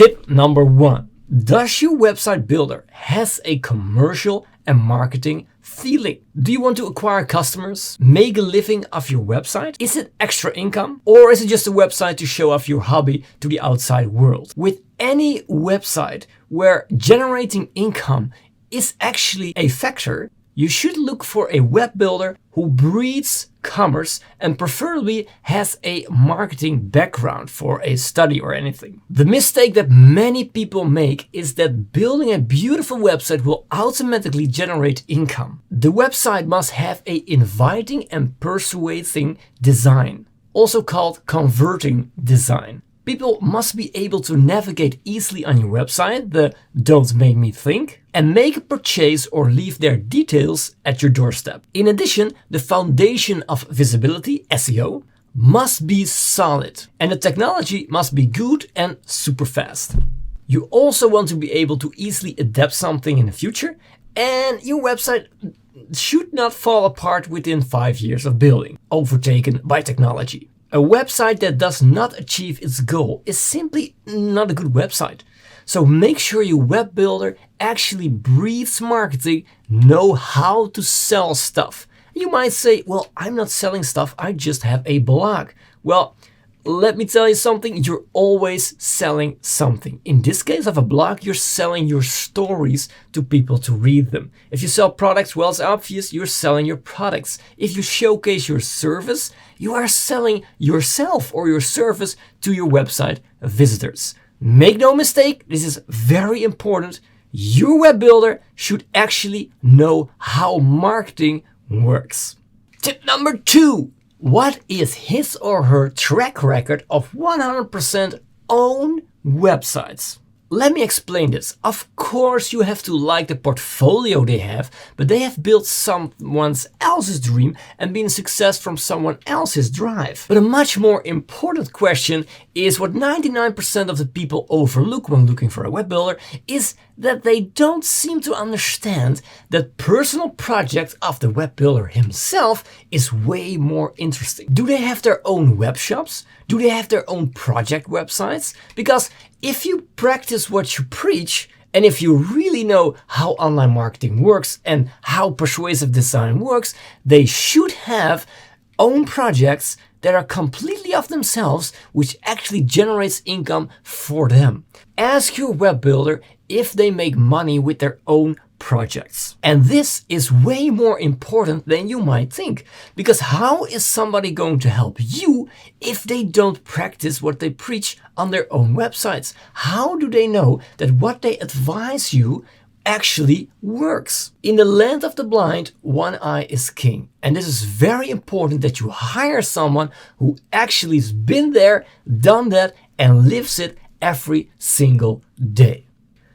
Tip number 1. Does your website builder has a commercial and marketing feeling? Do you want to acquire customers? Make a living off your website? Is it extra income? Or is it just a website to show off your hobby to the outside world? With any website where generating income is actually a factor, you should look for a web builder who breeds commerce and preferably has a marketing background for a study or anything. The mistake that many people make is that building a beautiful website will automatically generate income. The website must have an inviting and persuading design, also called converting design. People must be able to navigate easily on your website, the "don't make me think," and make a purchase or leave their details at your doorstep. In addition, the foundation of visibility, SEO, must be solid, and the technology must be good and super fast. You also want to be able to easily adapt something in the future, and your website should not fall apart within 5 years of building, overtaken by technology. A website that does not achieve its goal is simply not a good website. So make sure your web builder actually breathes marketing, know how to sell stuff. You might say, well, I'm not selling stuff, I just have a blog. Well, let me tell you something, you're always selling something. In this case of a blog, you're selling your stories to people to read them. If you sell products, well, it's obvious you're selling your products. If you showcase your service, you are selling yourself or your service to your website visitors. Make no mistake, this is very important. Your web builder should actually know how marketing works. Tip number 2. What is his or her track record of 100% owned websites? Let me explain this. Of course, you have to like the portfolio they have, but they have built someone else's dream and been a success from someone else's drive. But a much more important question is what 99% of the people overlook when looking for a web builder is that they don't seem to understand that personal project of the web builder himself is way more interesting. Do they have their own web shops? Do they have their own project websites? Because if you practice what you preach, and if you really know how online marketing works and how persuasive design works, they should have own projects that are completely of themselves, which actually generates income for them. Ask your web builder if they make money with their own projects. And this is way more important than you might think, because how is somebody going to help you if they don't practice what they preach on their own websites? How do they know that what they advise you actually works? In the land of the blind, one eye is king. And this is very important that you hire someone who actually has been there, done that, and lives it every single day.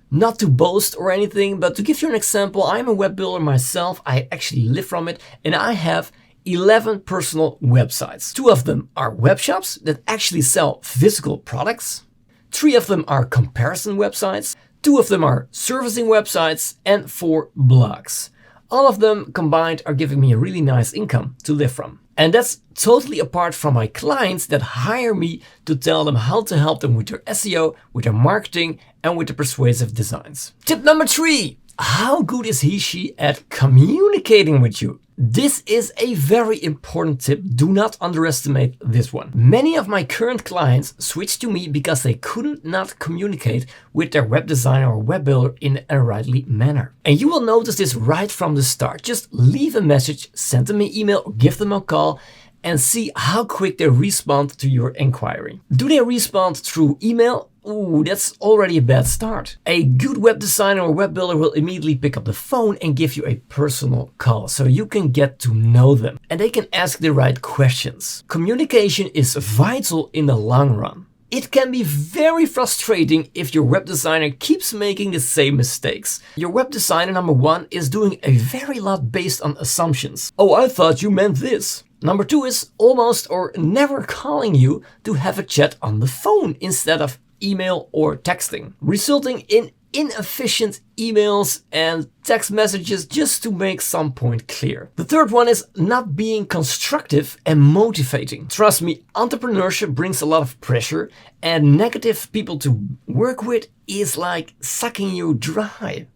Not to boast or anything, but to give you an example, I'm a web builder myself. I actually live from it, and I have 11 personal websites. 2 of them are web shops that actually sell physical products. 3 of them are comparison websites. 2 of them are servicing websites, and 4 blogs. All of them combined are giving me a really nice income to live from. And that's totally apart from my clients that hire me to tell them how to help them with their SEO, with their marketing, and with the persuasive designs. Tip number 3. How good is he/she at communicating with you? This is a very important tip. Do not underestimate this one. Many of my current clients switched to me because they couldn't not communicate with their web designer or web builder in a rightly manner. And you will notice this right from the start. Just leave a message, send them an email, or give them a call, and see how quick they respond to your inquiry. Do they respond through email? Ooh, that's already a bad start. A good web designer or web builder will immediately pick up the phone and give you a personal call so you can get to know them and they can ask the right questions. Communication is vital in the long run. It can be very frustrating if your web designer keeps making the same mistakes. Your web designer, number 1, is doing a very lot based on assumptions. Oh, I thought you meant this. Number 2 is almost or never calling you to have a chat on the phone instead of email or texting, resulting in inefficient emails and text messages just to make some point clear. The third one is not being constructive and motivating. Trust me, entrepreneurship brings a lot of pressure, and negative people to work with is like sucking you dry.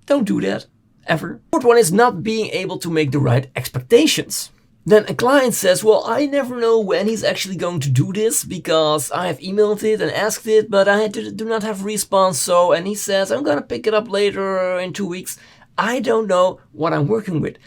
Don't do that, ever. The fourth one is not being able to make the right expectations. Then a client says, well, I never know when he's actually going to do this because I have emailed it and asked it, but I do not have a response. And he says, I'm going to pick it up later in 2 weeks. I don't know what I'm working with.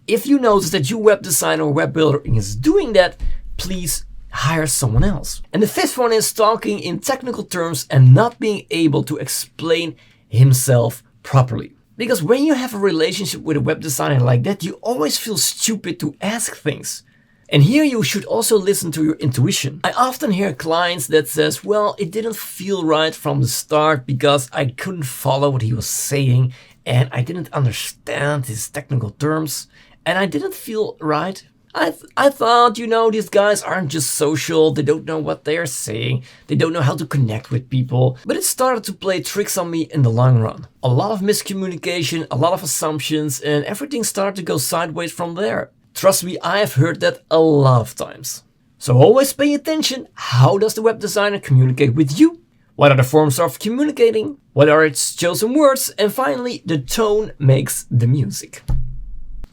If you notice that your web designer or web builder is doing that, please hire someone else. And the fifth one is talking in technical terms and not being able to explain himself properly. Because when you have a relationship with a web designer like that, you always feel stupid to ask things. And here you should also listen to your intuition. I often hear clients that says, well, it didn't feel right from the start because I couldn't follow what he was saying and I didn't understand his technical terms and I didn't feel right. I thought, these guys aren't just social, they don't know what they're saying, they don't know how to connect with people. But it started to play tricks on me in the long run. A lot of miscommunication, a lot of assumptions, and everything started to go sideways from there. Trust me, I have heard that a lot of times. So always pay attention. How does the web designer communicate with you? What are the forms of communicating? What are its chosen words? And finally, the tone makes the music.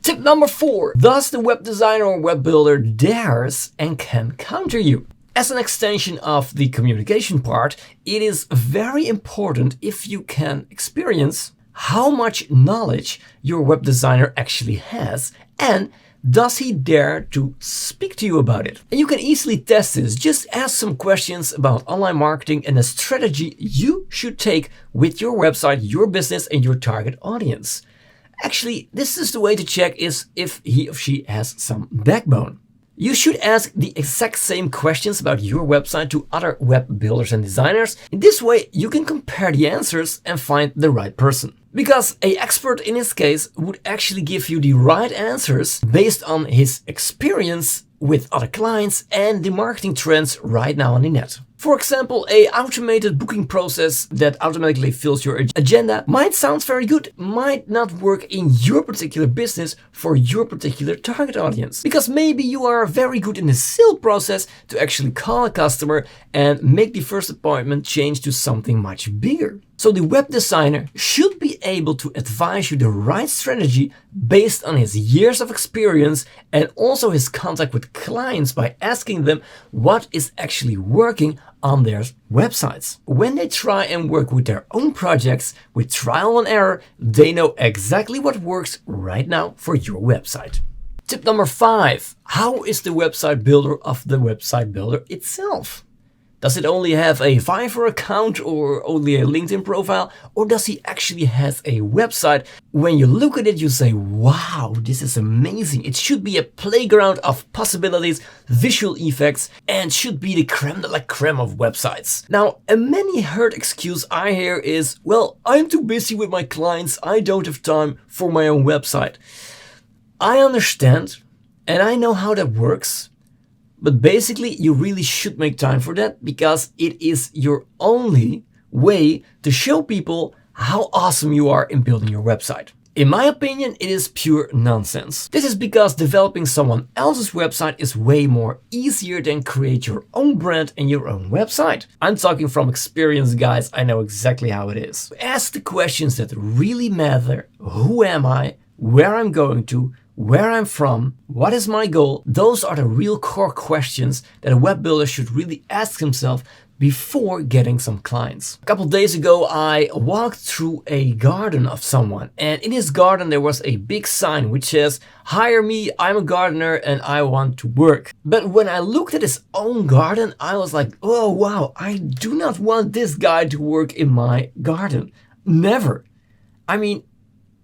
Tip number 4. Thus the web designer or web builder dares and can counter you. As an extension of the communication part, it is very important if you can experience how much knowledge your web designer actually has and does he dare to speak to you about it? And you can easily test this. Just ask some questions about online marketing and the strategy you should take with your website, your business, and your target audience. Actually, this is the way to check is if he or she has some backbone. You should ask the exact same questions about your website to other web builders and designers. In this way, you can compare the answers and find the right person. Because an expert in this case would actually give you the right answers based on his experience with other clients and the marketing trends right now on the net. For example, an automated booking process that automatically fills your agenda might sound very good, might not work in your particular business for your particular target audience. Because maybe you are very good in the sales process to actually call a customer and make the first appointment change to something much bigger. So the web designer should be able to advise you the right strategy based on his years of experience and also his contact with clients by asking them what is actually working on their websites. When they try and work with their own projects with trial and error, they know exactly what works right now for your website. Tip number 5. How is the website builder of the website builder itself? Does it only have a Fiverr account or only a LinkedIn profile? Or does he actually have a website? When you look at it, you say, wow, this is amazing. It should be a playground of possibilities, visual effects, and should be the creme de la creme of websites. Now, a many heard excuse I hear is, well, I'm too busy with my clients. I don't have time for my own website. I understand, and I know how that works. But basically, you really should make time for that because it is your only way to show people how awesome you are in building your website. In my opinion, it is pure nonsense. This is because developing someone else's website is way more easier than create your own brand and your own website. I'm talking from experience, guys. I know exactly how it is. Ask the questions that really matter. Who am I? Where I'm going to? Where I'm from, what is my goal? Those are the real core questions that a web builder should really ask himself before getting some clients. A couple days ago, I walked through a garden of someone, and in his garden there was a big sign which says, "Hire me, I'm a gardener and I want to work." But when I looked at his own garden, I was like, oh wow, I do not want this guy to work in my garden. Never. I mean,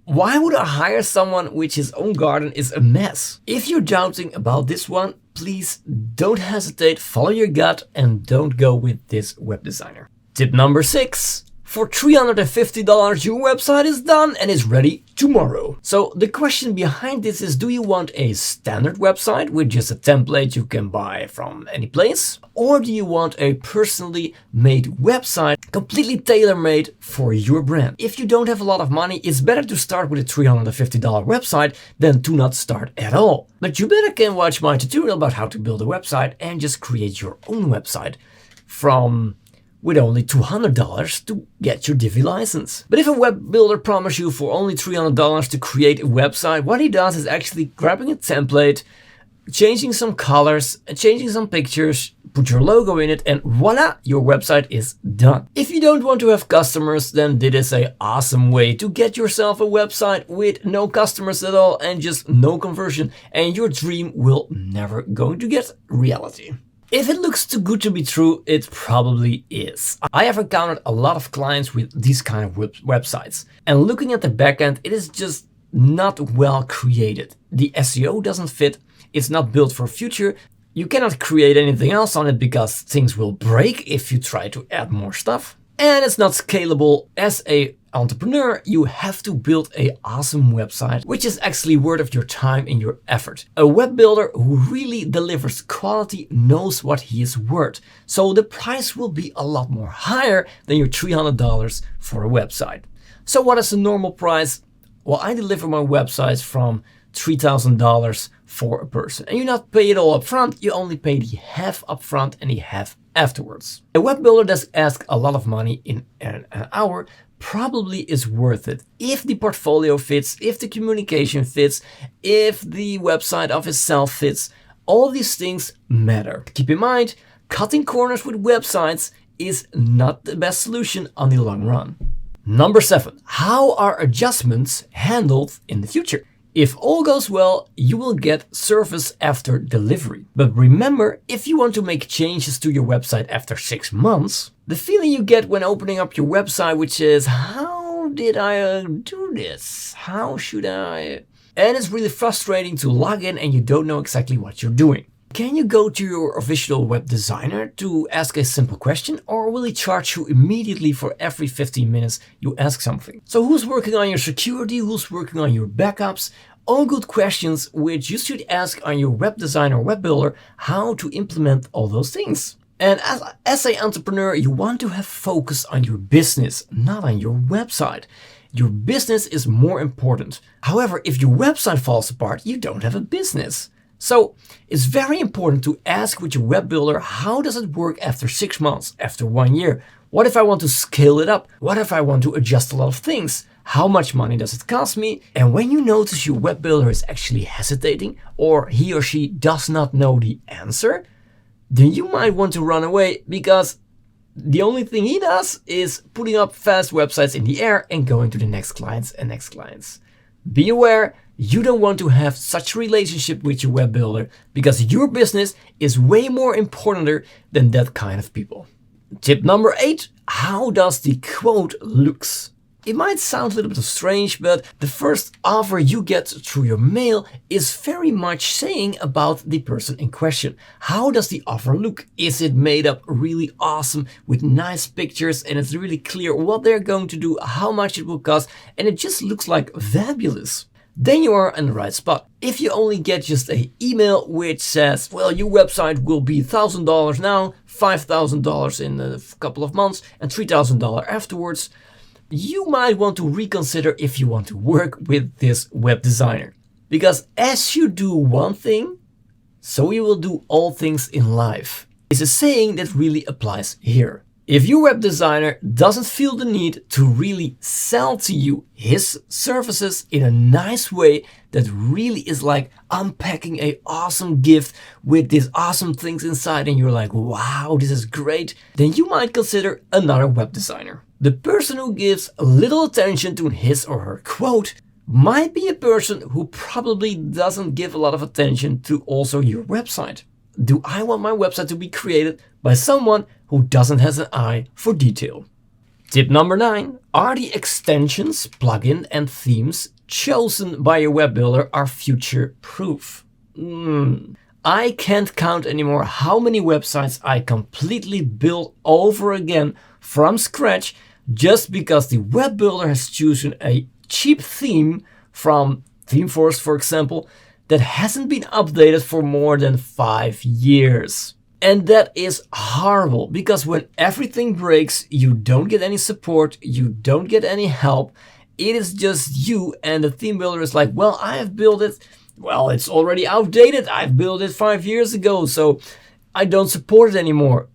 why would I hire someone which his own garden is a mess? If you're doubting about this one, please don't hesitate, follow your gut and don't go with this web designer. Tip number 6. For $350, your website is done and is ready tomorrow. So the question behind this is, do you want a standard website with just a template you can buy from any place? Or do you want a personally made website completely tailor-made for your brand? If you don't have a lot of money, it's better to start with a $350 website than to not start at all. But you better can watch my tutorial about how to build a website and just create your own website with only $200 to get your Divi license. But if a web builder promises you for only $300 to create a website, what he does is actually grabbing a template, changing some colors, changing some pictures, put your logo in it, and voila, your website is done. If you don't want to have customers, then this is an awesome way to get yourself a website with no customers at all and just no conversion, and your dream will never going to get reality. If it looks too good to be true, it probably is. I have encountered a lot of clients with these kind of websites, and looking at the backend, it is just not well created. The SEO doesn't fit, it's not built for future, you cannot create anything else on it because things will break if you try to add more stuff. And it's not scalable. As an entrepreneur, you have to build an awesome website, which is actually worth your time and your effort. A web builder who really delivers quality knows what he is worth. So the price will be a lot more higher than your $300 for a website. So what is the normal price? Well, I deliver my websites from $3,000 for a person. And you not pay it all up front, you only pay the half up front and the half afterwards. A web builder that asks a lot of money in an hour probably is worth it. If the portfolio fits, if the communication fits, if the website of itself fits, all these things matter. Keep in mind, cutting corners with websites is not the best solution on the long run. Number 7, how are adjustments handled in the future? If all goes well, you will get service after delivery. But remember, if you want to make changes to your website after 6 months, the feeling you get when opening up your website, which is, how did I do this? How should I? And it's really frustrating to log in and you don't know exactly what you're doing. Can you go to your official web designer to ask a simple question, or will he charge you immediately for every 15 minutes you ask something? So who's working on your security? Who's working on your backups? All good questions which you should ask on your web designer or web builder how to implement all those things. And as an entrepreneur, you want to have focus on your business, not on your website. Your business is more important. However, if your website falls apart, you don't have a business. So it's very important to ask with your web builder, how does it work after 6 months, after 1 year? What if I want to scale it up? What if I want to adjust a lot of things? How much money does it cost me? And when you notice your web builder is actually hesitating, or he or she does not know the answer, then you might want to run away, because the only thing he does is putting up fast websites in the air and going to the next clients and next clients. Be aware, you don't want to have such a relationship with your web builder, because your business is way more important than that kind of people. Tip number 8, how does the quote looks? It might sound a little bit strange, but the first offer you get through your mail is very much saying about the person in question. How does the offer look? Is it made up really awesome with nice pictures and it's really clear what they're going to do, how much it will cost, and it just looks like fabulous? Then you are in the right spot. If you only get just an email which says, well, your website will be $1,000 now, $5,000 in a couple of months, and $3,000 afterwards, you might want to reconsider if you want to work with this web designer. Because as you do one thing, so you will do all things in life. It's a saying that really applies here. If your web designer doesn't feel the need to really sell to you his services in a nice way that really is like unpacking an awesome gift with these awesome things inside and you're like, wow, this is great, then you might consider another web designer. The person who gives little attention to his or her quote might be a person who probably doesn't give a lot of attention to also your website. Do I want my website to be created by someone who doesn't have an eye for detail? Tip number 9. Are the extensions, plugin and themes chosen by your web builder are future proof? I can't count anymore how many websites I completely built over again from scratch just because the web builder has chosen a cheap theme from ThemeForest, for example, that hasn't been updated for more than 5 years. And that is horrible, because when everything breaks, you don't get any support, you don't get any help. It is just you, and the theme builder is like, well, I have built it. Well, it's already outdated. I've built it 5 years ago, so I don't support it anymore.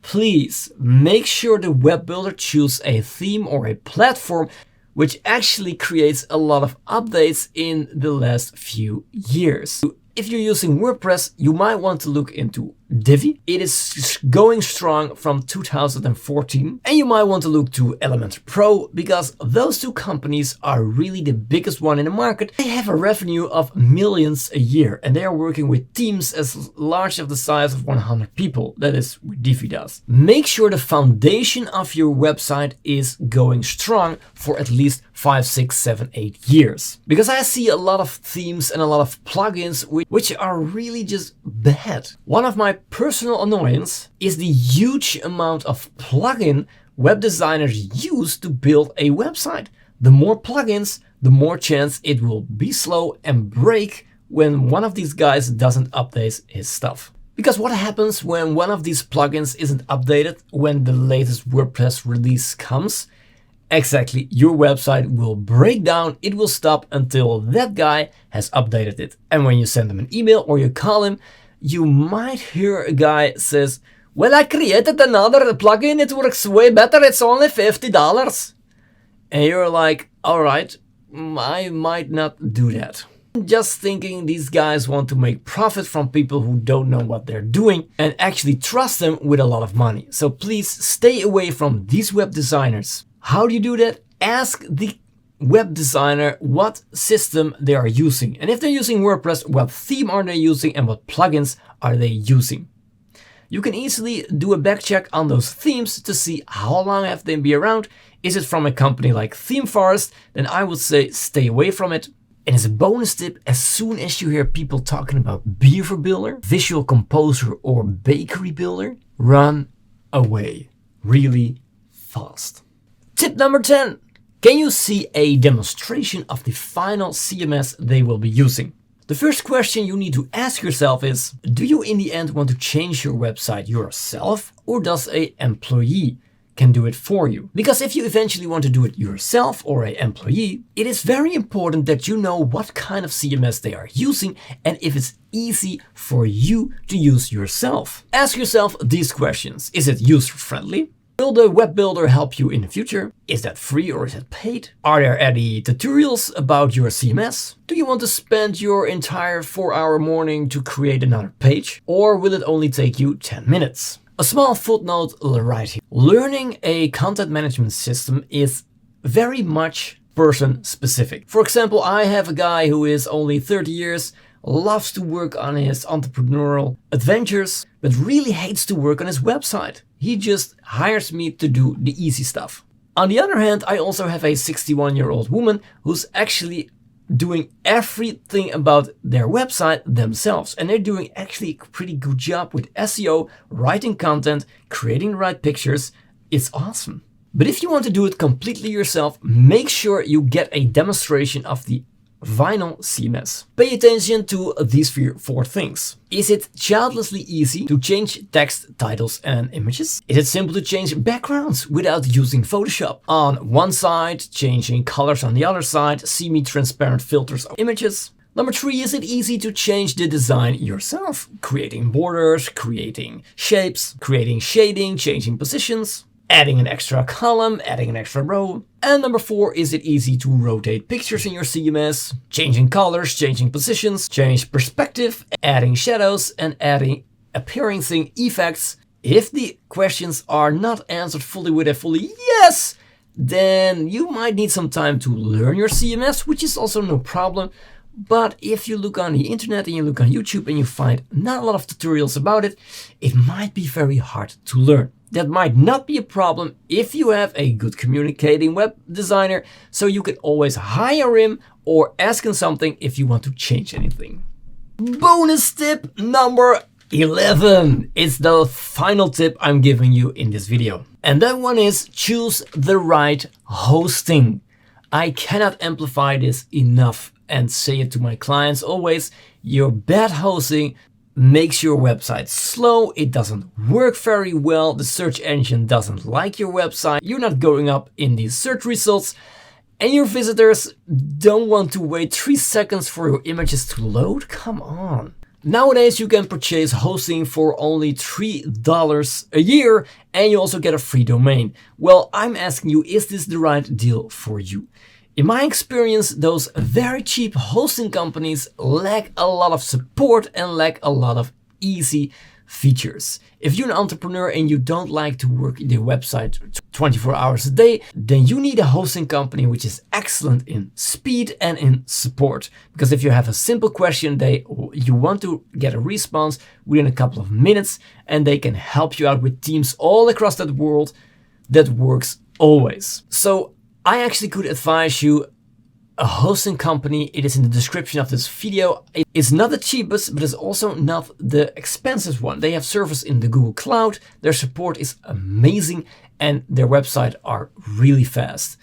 Please make sure the web builder chooses a theme or a platform which actually creates a lot of updates in the last few years. If you're using WordPress, you might want to look into Divi. It is going strong from 2014. And you might want to look to Elementor Pro, because those two companies are really the biggest one in the market. They have a revenue of millions a year, and they are working with teams as large as the size of 100 people. That is what Divi does. Make sure the foundation of your website is going strong for at least 5, 6, 7, 8 years. Because I see a lot of themes and a lot of plugins which are really just bad. One of my personal annoyance is the huge amount of plugin web designers use to build a website. The more plugins, the more chance it will be slow and break when one of these guys doesn't update his stuff. Because what happens when one of these plugins isn't updated when the latest WordPress release comes? Exactly, your website will break down, it will stop until that guy has updated it. And when you send him an email or you call him, you might hear a guy says, well, I created another plugin, it works way better, it's only $50. And you're like, all right, I might not do that. Just thinking these guys want to make profit from people who don't know what they're doing and actually trust them with a lot of money. So please stay away from these web designers. How do you do that? Ask the web designer what system they are using. And if they're using WordPress, what theme are they using and what plugins are they using? You can easily do a back check on those themes to see how long have they been around. Is it from a company like ThemeForest? Then I would say stay away from it. And as a bonus tip, as soon as you hear people talking about Beaver Builder, Visual Composer or Bakery Builder, run away really fast. Tip number 10. Can you see a demonstration of the final CMS they will be using? The first question you need to ask yourself is, do you in the end want to change your website yourself, or does an employee can do it for you? Because if you eventually want to do it yourself or an employee, it is very important that you know what kind of CMS they are using and if it's easy for you to use yourself. Ask yourself these questions. Is it user-friendly? Will the web builder help you in the future? Is that free or is it paid? Are there any tutorials about your CMS? Do you want to spend your entire 4-hour morning to create another page? Or will it only take you 10 minutes? A small footnote right here. Learning a content management system is very much person specific. For example, I have a guy who is only 30 years, loves to work on his entrepreneurial adventures, but really hates to work on his website. He just hires me to do the easy stuff. On the other hand, I also have a 61-year-old woman who's actually doing everything about their website themselves. And they're doing actually a pretty good job with SEO, writing content, creating the right pictures. It's awesome. But if you want to do it completely yourself, make sure you get a demonstration of the Vinyl CMS. Pay attention to these four things. Is it childlessly easy to change text, titles and images? Is it simple to change backgrounds without using Photoshop? On one side, changing colors on the other side, semi-transparent filters of images. Number 3, is it easy to change the design yourself? Creating borders, creating shapes, creating shading, changing positions, adding an extra column, adding an extra row. And number 4, is it easy to rotate pictures in your CMS, changing colors, changing positions, change perspective, adding shadows and adding appearing thing effects. If the questions are not answered fully with a fully yes, then you might need some time to learn your CMS, which is also no problem. But if you look on the internet and you look on YouTube and you find not a lot of tutorials about it, it might be very hard to learn. That might not be a problem if you have a good communicating web designer, so you can always hire him or ask him something if you want to change anything. Bonus tip number 11. It's the final tip I'm giving you in this video. And that one is choose the right hosting. I cannot amplify this enough and say it to my clients always. Your bad hosting makes your website slow. It doesn't work very well. The search engine doesn't like your website. You're not going up in the search results. And your visitors don't want to wait 3 seconds for your images to load. Come on. Nowadays, you can purchase hosting for only $3 a year and you also get a free domain. Well, I'm asking you, is this the right deal for you? In my experience, those very cheap hosting companies lack a lot of support and lack a lot of easy features. If you're an entrepreneur and you don't like to work in your website 24 hours a day, then you need a hosting company which is excellent in speed and in support. Because if you have a simple question, you want to get a response within a couple of minutes, and they can help you out with teams all across that world. That works always. So I actually could advise you a hosting company. It is in the description of this video. It's not the cheapest, but it's also not the expensive one. They have service in the Google Cloud. Their support is amazing and their website are really fast.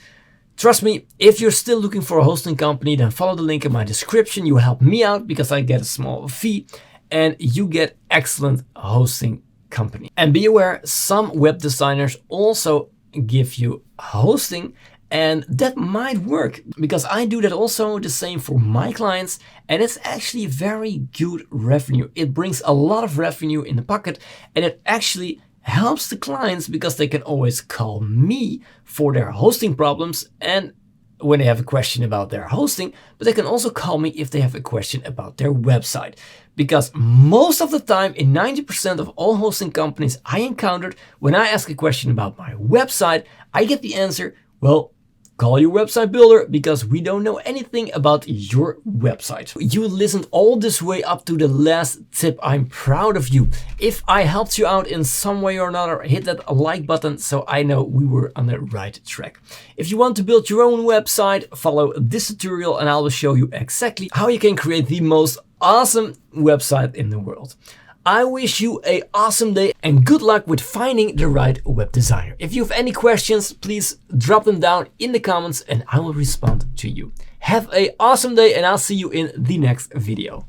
Trust me, if you're still looking for a hosting company, then follow the link in my description. You help me out because I get a small fee and you get excellent hosting company. And be aware, some web designers also give you hosting. And that might work because I do that also the same for my clients, and it's actually very good revenue. It brings a lot of revenue in the pocket, and it actually helps the clients because they can always call me for their hosting problems and when they have a question about their hosting, but they can also call me if they have a question about their website. Because most of the time, in 90% of all hosting companies I encountered, when I ask a question about my website, I get the answer, well, call your website builder because we don't know anything about your website. You listened all this way up to the last tip. I'm proud of you. If I helped you out in some way or another, hit that like button so I know we were on the right track. If you want to build your own website, follow this tutorial and I will show you exactly how you can create the most awesome website in the world. I wish you an awesome day and good luck with finding the right web designer. If you have any questions, please drop them down in the comments and I will respond to you. Have an awesome day and I'll see you in the next video.